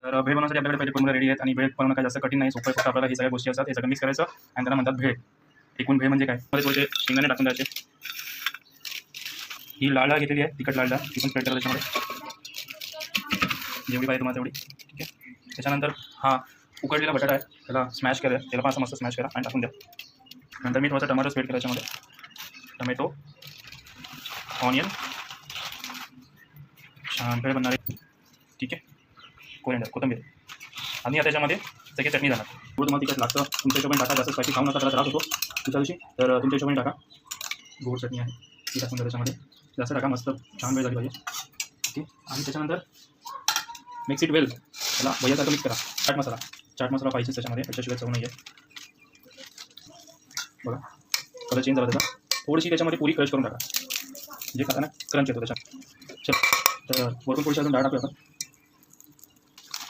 तर भेळ बनवण्यासाठी आपल्याकडे पहिले फॉर्म्युला रेडी आहेत आणि भेळ बनवणं काय जास्त कठीण नाही, सोपं फक्त आपल्याला हे सगळ्या गोष्टी असतात, हे सगळं मिक्स करायचं आणि त्याला म्हणतात भेळ. एकूण भेळ म्हणजे काय, मध्ये थोडेसे शेंगदाणे टाकून द्यायचे. ही लाल डाळ घेतलेली आहे, तिखट लाल डाळ, ती पण स्प्रेड करा त्याच्यामध्ये जेवढी पाहिजे तुम्हाला तेवढी. ठीक आहे. त्याच्यानंतर हा उकडलेला बटाटा आहे, त्याला स्मॅश करा, त्याला पण असं मस्त स्मॅश करा आणि टाकून द्या. नंतर मी थोडासा टमाटो स्प्रेड करा त्याच्यामध्ये, टमॅटो, ऑनियन, छान भेळ बनणार आहे. ठीक आहे. कोरिअँडर, कोथिंबीर आणि आता त्याच्यामध्ये सगळी चटणी जाणार. थोडं तुम्हाला तिखट लागतं तुमच्या हिशोबाने टाका, जास्त स्पायसी खाऊ नका, त्याला त्रास होतो दुसऱ्या दिवशी, तर तुमच्या हिशोबाने टाका. गोड चटणी आहे ती टाकून द्या त्याच्यामध्ये, जास्त टाका, मस्त छान वेळ झाली पाहिजे. ओके. आणि त्याच्यानंतर मिक्स इट वेल, त्याला भैयासारखं मिक्स करा. चाट मसाला पाहिजेच त्याच्यामध्ये, त्याच्याशिवाय चव नाही आहे. बघा कलर चेंज झाला त्याचा. थोडीशी त्याच्यामध्ये पुरी क्रश करून टाका, जे खाताना क्रंच येतो त्याच्यात. चल, तर वरून थोडीशी अजून डाळ टाकूया आपण.